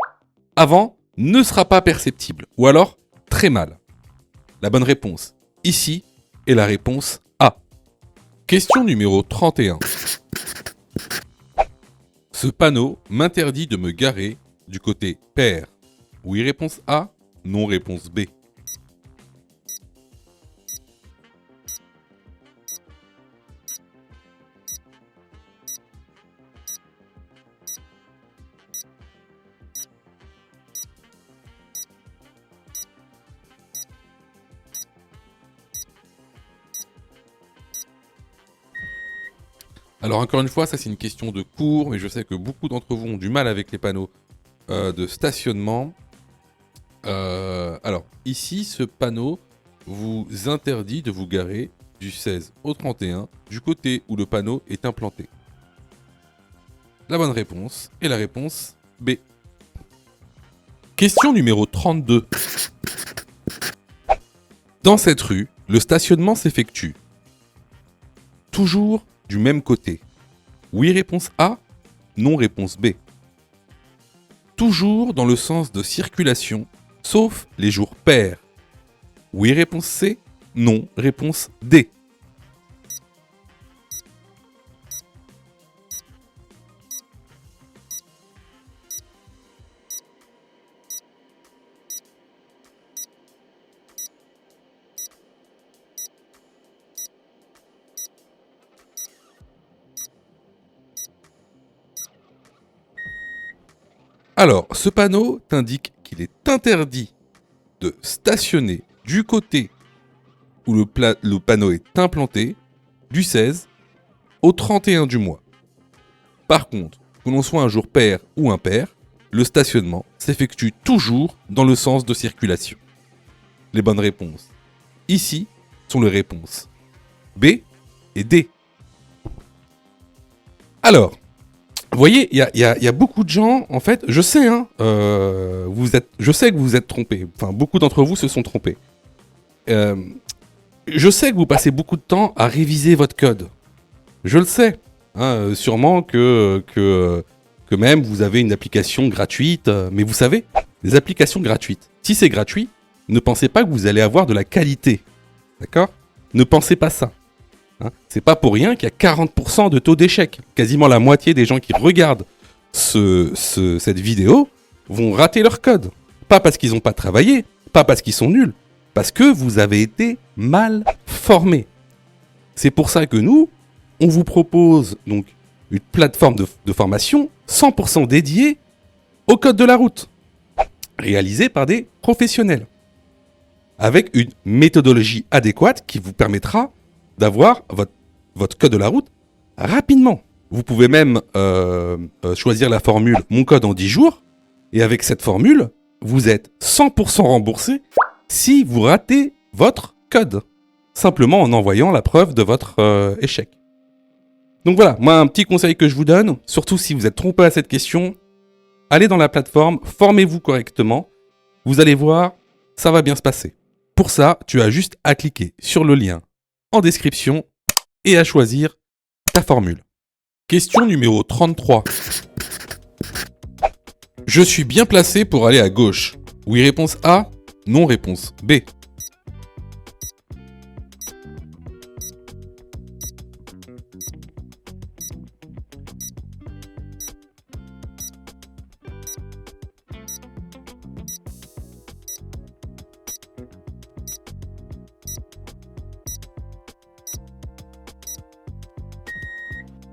avant, ne sera pas perceptible, ou alors très mal. La bonne réponse, ici, est la réponse A. Question numéro 31. Ce panneau m'interdit de me garer du côté pair. Oui, réponse A, non, réponse B. Alors encore une fois, ça c'est une question de cours, mais je sais que beaucoup d'entre vous ont du mal avec les panneaux de stationnement. Alors ici, ce panneau vous interdit de vous garer du 16 au 31 du côté où le panneau est implanté. La bonne réponse est la réponse B. Question numéro 32. Dans cette rue, le stationnement s'effectue toujours du même côté. Oui, réponse A. Non, réponse B. Toujours dans le sens de circulation, sauf les jours pairs. Oui, réponse C. Non, réponse D. Alors, ce panneau t'indique qu'il est interdit de stationner du côté où le panneau est implanté du 16 au 31 du mois. Par contre, que l'on soit un jour pair ou impair, le stationnement s'effectue toujours dans le sens de circulation. Les bonnes réponses ici sont les réponses B et D. Alors, vous voyez, il y a beaucoup de gens, en fait, je sais, je sais que vous vous êtes trompés. Enfin, beaucoup d'entre vous se sont trompés. Je sais que vous passez beaucoup de temps à réviser votre code. Je le sais. Sûrement que même vous avez une application gratuite. Mais vous savez, les applications gratuites, si c'est gratuit, ne pensez pas que vous allez avoir de la qualité. D'accord? Ne pensez pas ça. C'est pas pour rien qu'il y a 40% de taux d'échec. Quasiment la moitié des gens qui regardent cette vidéo vont rater leur code. Pas parce qu'ils n'ont pas travaillé, pas parce qu'ils sont nuls, parce que vous avez été mal formés. C'est pour ça que nous, on vous propose donc une plateforme de formation 100% dédiée au code de la route, réalisée par des professionnels, avec une méthodologie adéquate qui vous permettra d'avoir votre code de la route rapidement. Vous pouvez même choisir la formule « Mon code en 10 jours » et avec cette formule, vous êtes 100% remboursé si vous ratez votre code, simplement en envoyant la preuve de votre échec. Donc voilà, moi un petit conseil que je vous donne, surtout si vous êtes trompé à cette question, allez dans la plateforme, formez-vous correctement, vous allez voir, ça va bien se passer. Pour ça, tu as juste à cliquer sur le lien en description et à choisir ta formule. Question numéro 33. Je suis bien placé pour aller à gauche. Oui, réponse A. Non, réponse B.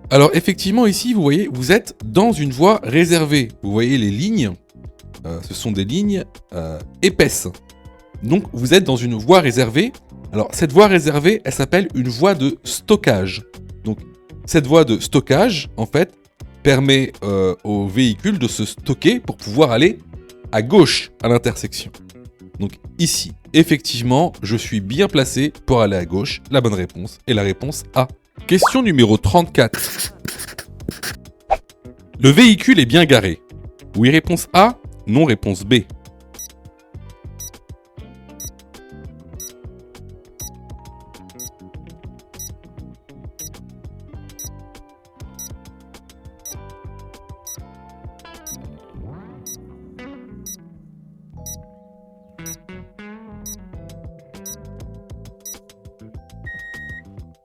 Alors effectivement ici, vous voyez, vous êtes dans une voie réservée. Vous voyez les lignes, ce sont des lignes épaisses. Donc vous êtes dans une voie réservée. Alors cette voie réservée, elle s'appelle une voie de stockage. Donc cette voie de stockage, en fait, permet au véhicule de se stocker pour pouvoir aller à gauche à l'intersection. Donc ici, effectivement, je suis bien placé pour aller à gauche. La bonne réponse est la réponse A. Question numéro 34. Le véhicule est bien garé. Oui, réponse A. Non, réponse B.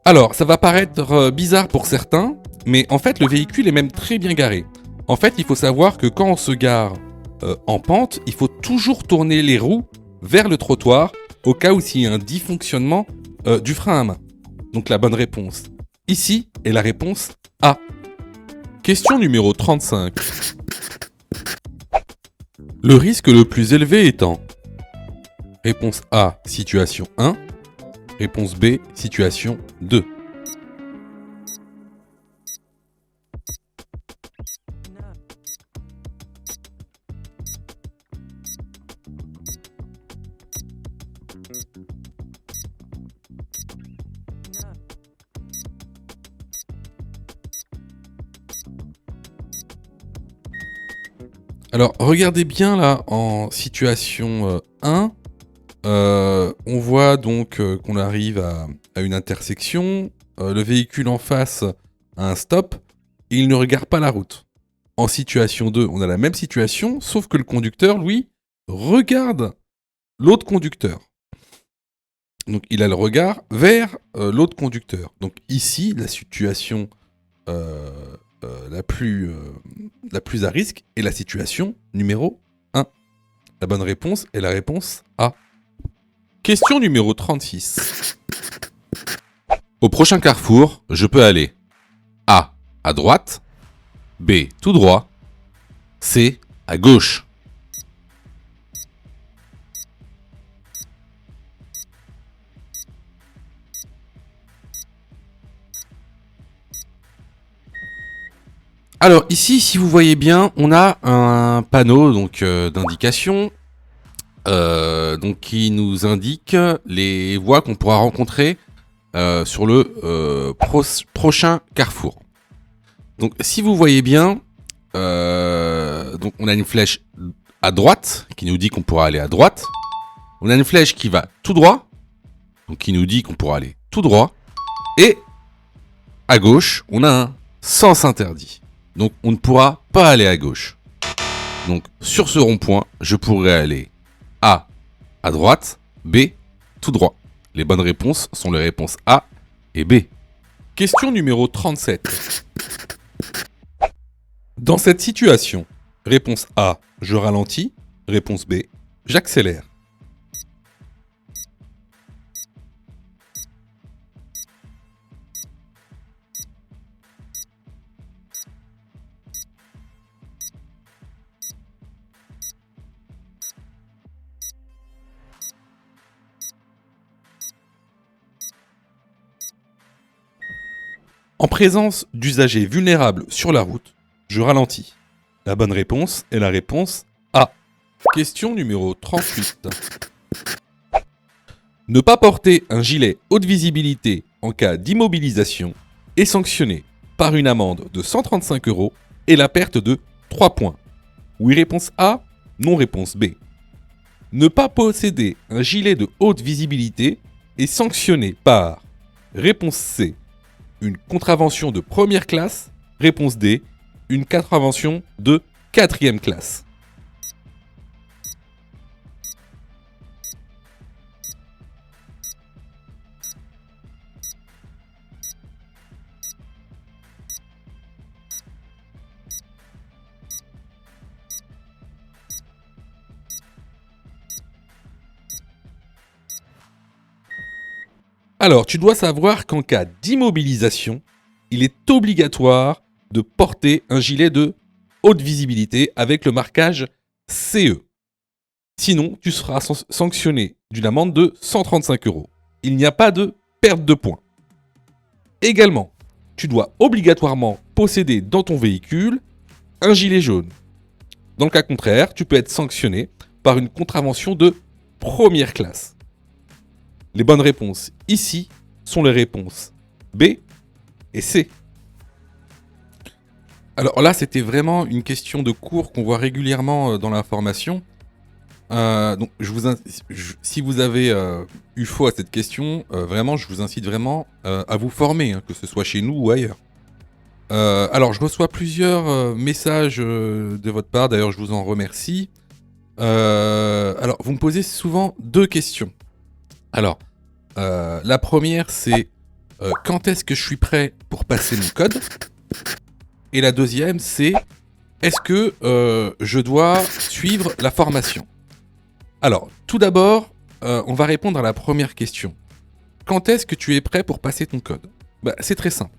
Alors, ça va paraître bizarre pour certains, mais en fait, le véhicule est même très bien garé. En fait, il faut savoir que quand on se gare en pente, il faut toujours tourner les roues vers le trottoir, au cas où s'il y a un dysfonctionnement du frein à main. Donc la bonne réponse ici est la réponse A. Question numéro 35. Le risque le plus élevé étant réponse A, situation 1. Réponse B, situation 2. Alors, regardez bien là en situation 1. On voit donc qu'on arrive à une intersection. Le véhicule en face a un stop et il ne regarde pas la route. En situation 2, on a la même situation, sauf que le conducteur, lui, regarde l'autre conducteur. Donc, il a le regard vers l'autre conducteur. Donc, ici, la situation la plus à risque est la situation numéro 1. La bonne réponse est la réponse A. Question numéro 36. Au prochain carrefour, je peux aller A. À droite. B. Tout droit. C. À gauche. Alors ici, si vous voyez bien, on a un panneau donc d'indication donc qui nous indique les voies qu'on pourra rencontrer sur le prochain carrefour. Donc si vous voyez bien, donc on a une flèche à droite qui nous dit qu'on pourra aller à droite. On a une flèche qui va tout droit, donc qui nous dit qu'on pourra aller tout droit. Et à gauche, on a un sens interdit. Donc on ne pourra pas aller à gauche. Donc sur ce rond-point, je pourrais aller A, à droite, B, tout droit. Les bonnes réponses sont les réponses A et B. Question numéro 37. Dans cette situation, réponse A, je ralentis. Réponse B, j'accélère. En présence d'usagers vulnérables sur la route, je ralentis. La bonne réponse est la réponse A. Question numéro 38. Ne pas porter un gilet haute visibilité en cas d'immobilisation est sanctionné par une amende de 135 € et la perte de 3 points. Oui, réponse A. Non, réponse B. Ne pas posséder un gilet de haute visibilité est sanctionné par réponse C. Une contravention de première classe. Réponse D. Une contravention de 4e classe. Alors, tu dois savoir qu'en cas d'immobilisation, il est obligatoire de porter un gilet de haute visibilité avec le marquage CE. Sinon, tu seras sanctionné d'une amende de 135 €. Il n'y a pas de perte de points. Également, tu dois obligatoirement posséder dans ton véhicule un gilet jaune. Dans le cas contraire, tu peux être sanctionné par une contravention de première classe. Les bonnes réponses ici sont les réponses B et C. Alors là, c'était vraiment une question de cours qu'on voit régulièrement dans la formation. Donc, si vous avez eu faux à cette question, vraiment, je vous incite vraiment à vous former, hein, que ce soit chez nous ou ailleurs. Alors, je reçois plusieurs messages de votre part, d'ailleurs, je vous en remercie. Alors, vous me posez souvent deux questions. Alors, la première, c'est quand est-ce que je suis prêt pour passer mon code ? Et la deuxième, c'est est-ce que je dois suivre la formation ? Alors, tout d'abord, on va répondre à la première question. Quand est-ce que tu es prêt pour passer ton code ? Bah, c'est très simple.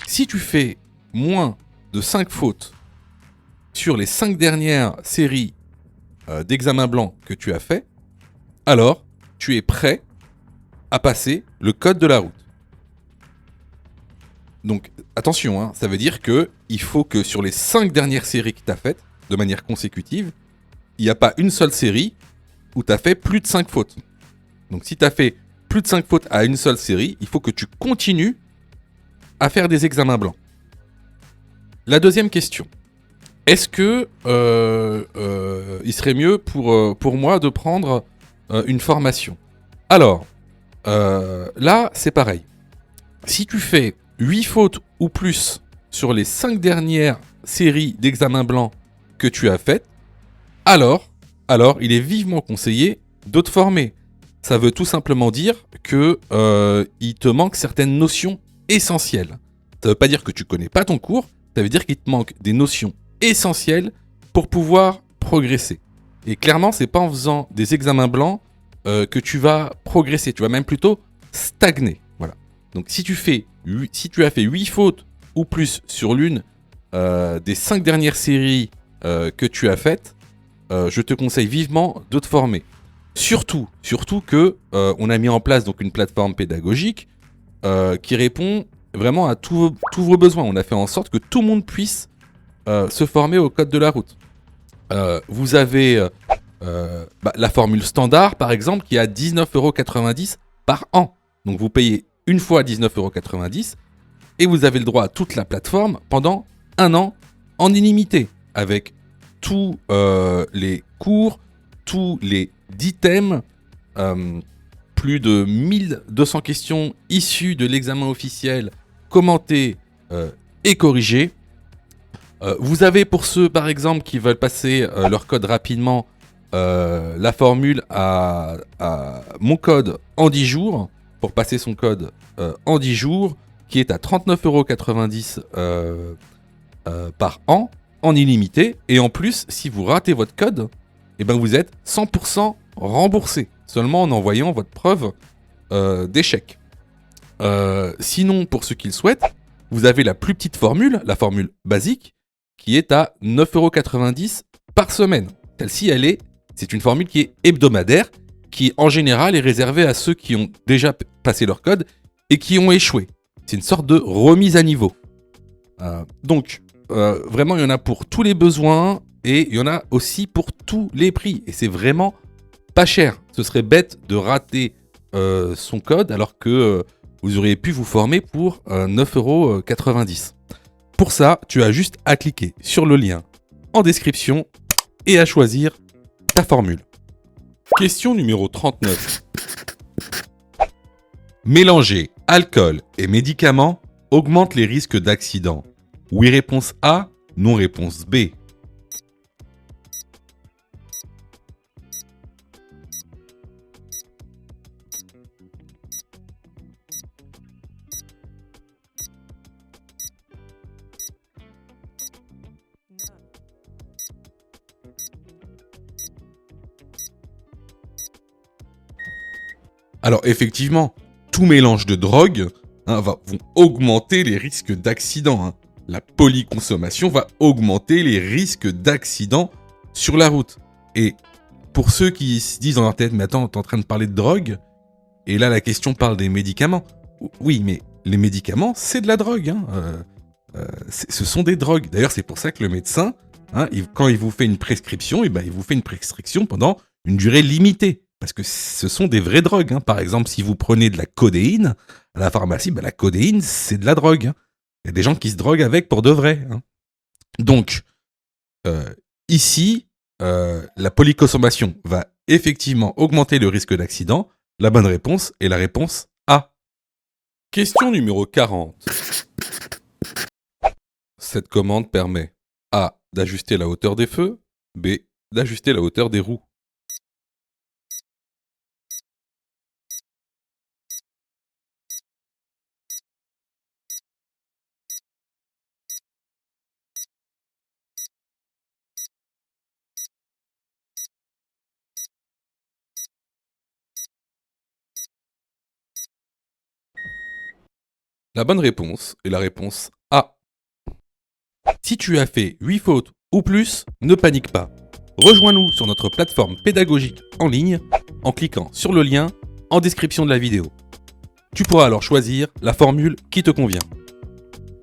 Si tu fais moins de 5 fautes sur les 5 dernières séries d'examens blancs que tu as fait, alors tu es prêt à passer le code de la route. Donc attention, hein, ça veut dire qu'il faut que sur les 5 dernières séries que tu as faites, de manière consécutive, il n'y a pas une seule série où tu as fait plus de 5 fautes. Donc si tu as fait plus de 5 fautes à une seule série, il faut que tu continues à faire des examens blancs. La deuxième question. Est-ce que il serait mieux pour moi de prendre une formation ? Alors, là, c'est pareil. Si tu fais 8 fautes ou plus sur les 5 dernières séries d'examens blancs que tu as faites, alors, il est vivement conseillé de te former. Ça veut tout simplement dire que il te manque certaines notions essentielles. Ça veut pas dire que tu connais pas ton cours, ça veut dire qu'il te manque des notions essentielles pour pouvoir progresser. Et clairement, c'est pas en faisant des examens blancs que tu vas progresser, tu vas même plutôt stagner. Voilà. Donc si tu as fait 8 fautes ou plus sur l'une des 5 dernières séries que tu as faites, je te conseille vivement de te former. Surtout que on a mis en place donc une plateforme pédagogique qui répond vraiment à tous vos besoins. On a fait en sorte que tout le monde puisse se former au code de la route. Vous avez la formule standard, par exemple, qui est à 19,90 € par an. Donc vous payez une fois 19,90 € et vous avez le droit à toute la plateforme pendant un an en illimité, avec tous les cours, tous les 10 thèmes, plus de 1200 questions issues de l'examen officiel, commentées et corrigées. Vous avez pour ceux par exemple qui veulent passer leur code rapidement la formule à mon code en 10 jours pour passer son code en 10 jours qui est à 39,90 € par an en illimité, et en plus si vous ratez votre code, eh ben vous êtes 100% remboursé seulement en envoyant votre preuve d'échec. Sinon, pour ceux qui le souhaitent, vous avez la plus petite formule, la formule basique, qui est à 9,90 € par semaine. Celle-ci, c'est une formule qui est hebdomadaire, qui en général est réservée à ceux qui ont déjà passé leur code et qui ont échoué. C'est une sorte de remise à niveau. Donc, vraiment, il y en a pour tous les besoins et il y en a aussi pour tous les prix. Et c'est vraiment pas cher. Ce serait bête de rater son code alors que vous auriez pu vous former pour 9,90 €. Pour ça, tu as juste à cliquer sur le lien en description et à choisir ta formule. Question numéro 39. Mélanger alcool et médicaments augmente les risques d'accident. Oui, réponse A, non, réponse B. Alors effectivement, tout mélange de drogues vont augmenter les risques d'accident. La polyconsommation va augmenter les risques d'accident sur la route. Et pour ceux qui se disent dans leur tête, mais attends, t'es en train de parler de drogue ? Et là, la question parle des médicaments. Oui, mais les médicaments, c'est de la drogue. Ce sont des drogues. D'ailleurs, c'est pour ça que le médecin, quand il vous fait une prescription, il vous fait une prescription pendant une durée limitée. Parce que ce sont des vraies drogues. Par exemple, si vous prenez de la codéine à la pharmacie, la codéine, c'est de la drogue. Il y a des gens qui se droguent avec pour de vrai. Hein. Donc, ici, la polyconsommation va effectivement augmenter le risque d'accident. La bonne réponse est la réponse A. Question numéro 40. Cette commande permet A. D'ajuster la hauteur des feux, B. D'ajuster la hauteur des roues. La bonne réponse est la réponse A. Si tu as fait 8 fautes ou plus, ne panique pas. Rejoins-nous sur notre plateforme pédagogique en ligne en cliquant sur le lien en description de la vidéo. Tu pourras alors choisir la formule qui te convient.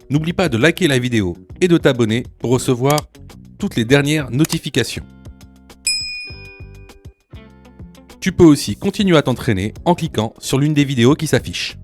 N'oublie pas de liker la vidéo et de t'abonner pour recevoir toutes les dernières notifications. Tu peux aussi continuer à t'entraîner en cliquant sur l'une des vidéos qui s'affichent.